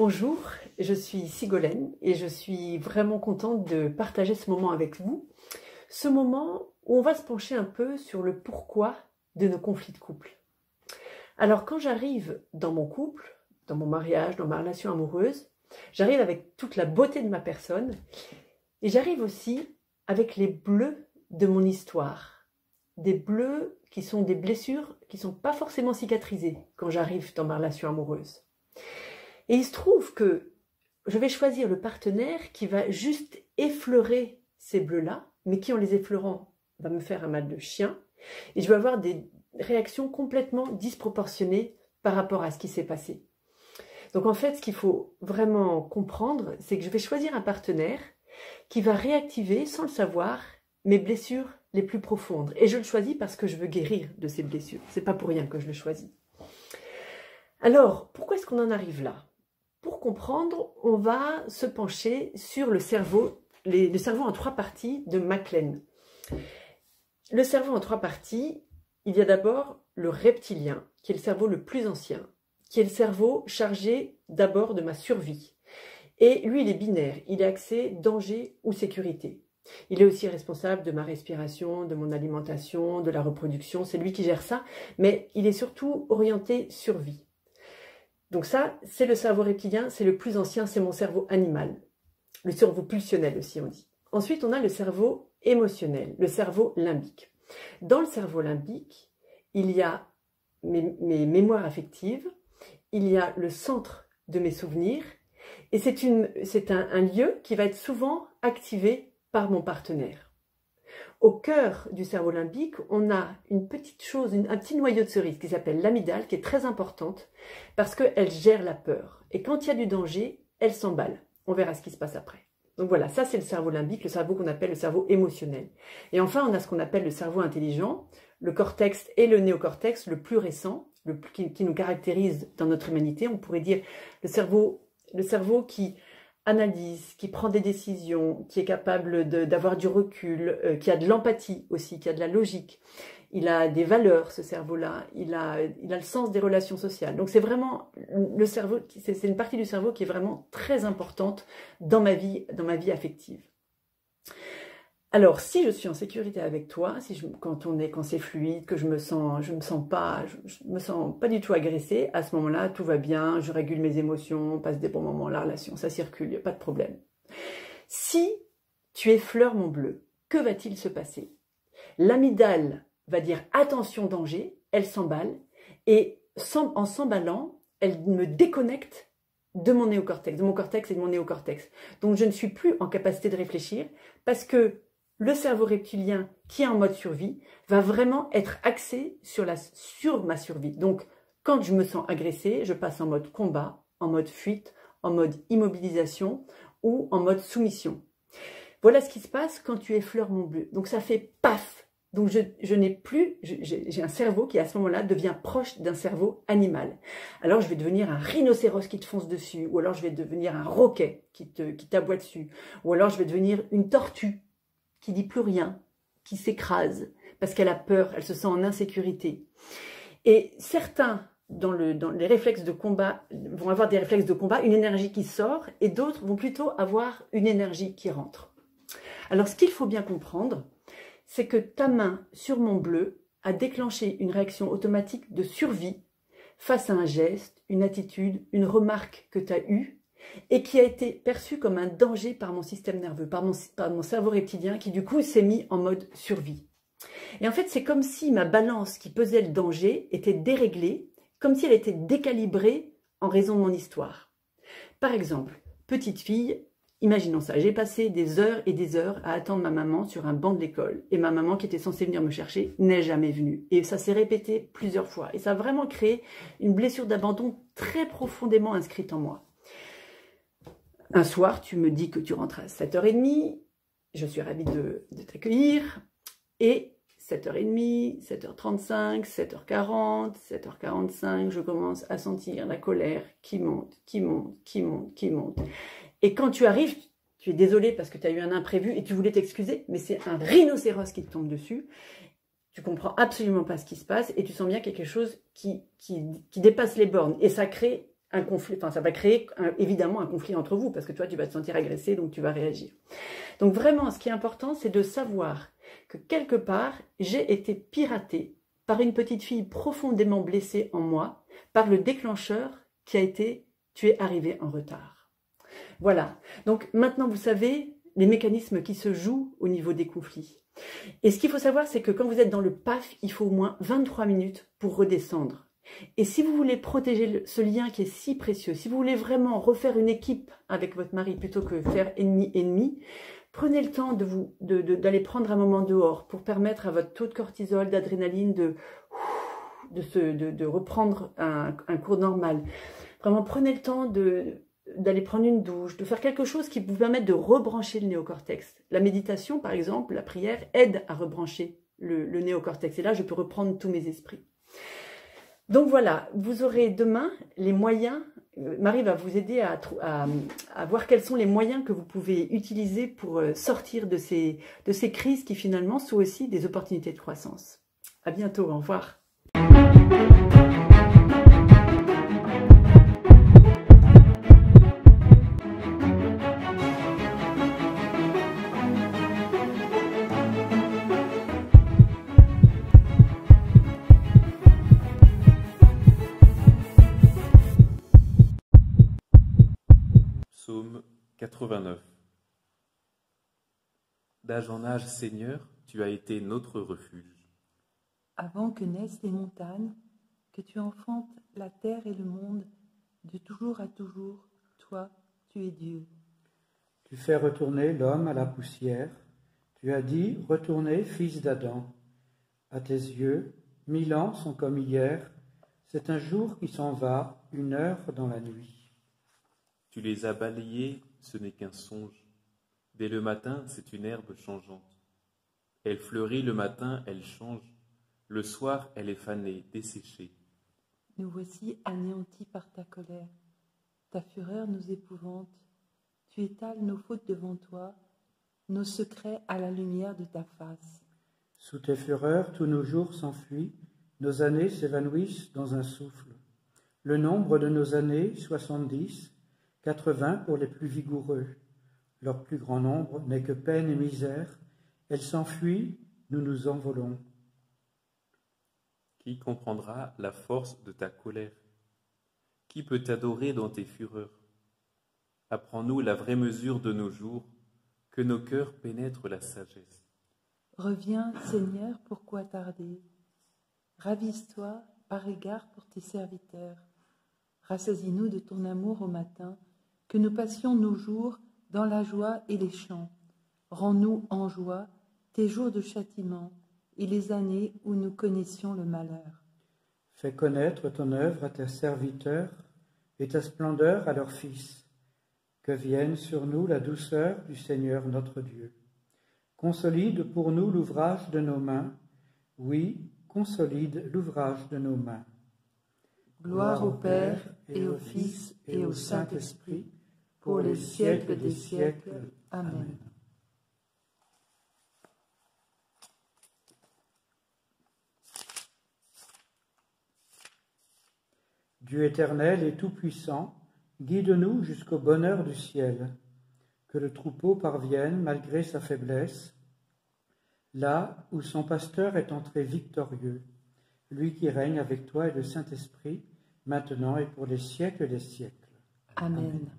Bonjour, je suis Sigolène et je suis vraiment contente de partager ce moment avec vous. Ce moment où on va se pencher un peu sur le pourquoi de nos conflits de couple. Alors quand j'arrive dans mon couple, dans mon mariage, dans ma relation amoureuse, j'arrive avec toute la beauté de ma personne et j'arrive aussi avec les bleus de mon histoire. Des bleus qui sont des blessures qui ne sont pas forcément cicatrisées quand j'arrive dans ma relation amoureuse. Et il se trouve que je vais choisir le partenaire qui va juste effleurer ces bleus-là, mais qui en les effleurant va me faire un mal de chien. Et je vais avoir des réactions complètement disproportionnées par rapport à ce qui s'est passé. Donc en fait, ce qu'il faut vraiment comprendre, c'est que je vais choisir un partenaire qui va réactiver, sans le savoir, mes blessures les plus profondes. Et je le choisis parce que je veux guérir de ces blessures. C'est pas pour rien que je le choisis. Alors, pourquoi est-ce qu'on en arrive là ? Pour comprendre, on va se pencher sur le cerveau en trois parties de MacLean. Le cerveau en trois parties, il y a d'abord le reptilien, qui est le cerveau le plus ancien, qui est le cerveau chargé d'abord de ma survie. Et lui, il est binaire, il est axé danger ou sécurité. Il est aussi responsable de ma respiration, de mon alimentation, de la reproduction, c'est lui qui gère ça, mais il est surtout orienté survie. Donc ça, c'est le cerveau reptilien, c'est le plus ancien, c'est mon cerveau animal. Le cerveau pulsionnel aussi, on dit. Ensuite, on a le cerveau émotionnel, le cerveau limbique. Dans le cerveau limbique, il y a mes mémoires affectives, il y a le centre de mes souvenirs, et c'est un lieu qui va être souvent activé par mon partenaire. Au cœur du cerveau limbique, on a une petite chose, un petit noyau de cerise qui s'appelle l'amygdale, qui est très importante parce qu'elle gère la peur. Et quand il y a du danger, elle s'emballe. On verra ce qui se passe après. Donc voilà, ça c'est le cerveau limbique, le cerveau qu'on appelle le cerveau émotionnel. Et enfin, on a ce qu'on appelle le cerveau intelligent, le cortex et le néocortex, le plus récent, qui nous caractérise dans notre humanité. On pourrait dire le cerveau qui analyse, qui prend des décisions, qui est capable d'avoir du recul, qui a de l'empathie aussi, qui a de la logique. Il a des valeurs, ce cerveau-là. Il a le sens des relations sociales. Donc c'est vraiment le cerveau, c'est une partie du cerveau qui est vraiment très importante dans ma vie affective. Alors, si je suis en sécurité avec toi, quand c'est fluide, que je me sens pas du tout agressée, à ce moment-là, tout va bien, je régule mes émotions, on passe des bons moments, la relation, ça circule, il n'y a pas de problème. Si tu effleures mon bleu, que va-t-il se passer? L'amygdale va dire attention danger, elle s'emballe, et en s'emballant, elle me déconnecte de mon néocortex, de mon cortex et de mon néocortex. Donc je ne suis plus en capacité de réfléchir parce que le cerveau reptilien qui est en mode survie va vraiment être axé sur ma survie. Donc, quand je me sens agressée, je passe en mode combat, en mode fuite, en mode immobilisation ou en mode soumission. Voilà ce qui se passe quand tu effleures mon bleu. Donc, ça fait paf. Donc, j'ai un cerveau qui, à ce moment-là, devient proche d'un cerveau animal. Alors, je vais devenir un rhinocéros qui te fonce dessus, ou alors je vais devenir un roquet qui t'aboie dessus, ou alors je vais devenir une tortue qui dit plus rien, qui s'écrase, parce qu'elle a peur, elle se sent en insécurité. Et certains, dans les réflexes de combat, vont avoir des réflexes de combat, une énergie qui sort, et d'autres vont plutôt avoir une énergie qui rentre. Alors, ce qu'il faut bien comprendre, c'est que ta main sur mon bleu a déclenché une réaction automatique de survie face à un geste, une attitude, une remarque que tu as eue, et qui a été perçu comme un danger par mon système nerveux, par mon cerveau reptilien qui du coup s'est mis en mode survie. Et en fait, c'est comme si ma balance qui pesait le danger était déréglée, comme si elle était décalibrée en raison de mon histoire. Par exemple, petite fille, imaginons ça, j'ai passé des heures et des heures à attendre ma maman sur un banc de l'école, et ma maman qui était censée venir me chercher n'est jamais venue. Et ça s'est répété plusieurs fois, et ça a vraiment créé une blessure d'abandon très profondément inscrite en moi. Un soir, tu me dis que tu rentres à 7h30, je suis ravie de t'accueillir, et 7h30, 7h35, 7h40, 7h45, je commence à sentir la colère qui monte, qui monte, qui monte, qui monte. Et quand tu arrives, tu es désolé parce que tu as eu un imprévu et tu voulais t'excuser, mais c'est un rhinocéros qui te tombe dessus. Tu comprends absolument pas ce qui se passe et tu sens bien quelque chose qui dépasse les bornes. Et ça crée un conflit, enfin ça va créer évidemment un conflit entre vous, parce que toi tu vas te sentir agressé, donc tu vas réagir. Donc vraiment, ce qui est important, c'est de savoir que quelque part, j'ai été piratée par une petite fille profondément blessée en moi, par le déclencheur qui a été « tu es arrivé en retard ». Voilà, donc maintenant vous savez les mécanismes qui se jouent au niveau des conflits. Et ce qu'il faut savoir, c'est que quand vous êtes dans le PAF, il faut au moins 23 minutes pour redescendre. Et si vous voulez protéger ce lien qui est si précieux, si vous voulez vraiment refaire une équipe avec votre mari plutôt que faire ennemi-ennemi, prenez le temps d'aller prendre un moment dehors pour permettre à votre taux de cortisol, d'adrénaline de reprendre un cours normal. Vraiment, prenez le temps d'aller prendre une douche, de faire quelque chose qui vous permette de rebrancher le néocortex. La méditation, par exemple, la prière, aide à rebrancher le néocortex. Et là, je peux reprendre tous mes esprits. Donc voilà, vous aurez demain les moyens, Marie va vous aider à voir quels sont les moyens que vous pouvez utiliser pour sortir de ces crises qui finalement sont aussi des opportunités de croissance. À bientôt, au revoir. Psaume 89. D'âge en âge, Seigneur, tu as été notre refuge. Avant que naissent les montagnes, que tu enfantes la terre et le monde, de toujours à toujours, toi, tu es Dieu. Tu fais retourner l'homme à la poussière. Tu as dit, retournez, fils d'Adam. À tes yeux, 1000 ans sont comme hier. C'est un jour qui s'en va, une heure dans la nuit. Tu les as balayés, ce n'est qu'un songe. Dès le matin, c'est une herbe changeante. Elle fleurit le matin, elle change. Le soir, elle est fanée, desséchée. Nous voici anéantis par ta colère. Ta fureur nous épouvante. Tu étales nos fautes devant toi, nos secrets à la lumière de ta face. Sous tes fureurs, tous nos jours s'enfuient, nos années s'évanouissent dans un souffle. Le nombre de nos années, 70, 80 pour les plus vigoureux. Leur plus grand nombre n'est que peine et misère. Elles s'enfuient, nous nous envolons. Qui comprendra la force de ta colère? Qui peut t'adorer dans tes fureurs? Apprends-nous la vraie mesure de nos jours, que nos cœurs pénètrent la sagesse. Reviens, Seigneur, pourquoi tarder? Ravise-toi par égard pour tes serviteurs. Rassasie-nous de ton amour au matin, que nous passions nos jours dans la joie et les chants. Rends-nous en joie tes jours de châtiment et les années où nous connaissions le malheur. Fais connaître ton œuvre à tes serviteurs et ta splendeur à leurs fils. Que vienne sur nous la douceur du Seigneur notre Dieu. Consolide pour nous l'ouvrage de nos mains. Oui, consolide l'ouvrage de nos mains. Gloire au Père et au Fils et au Saint-Esprit, pour les siècles des siècles. Amen. Dieu éternel et tout-puissant, guide-nous jusqu'au bonheur du ciel, que le troupeau parvienne, malgré sa faiblesse, là où son pasteur est entré victorieux, lui qui règne avec toi et le Saint-Esprit, maintenant et pour les siècles des siècles. Amen.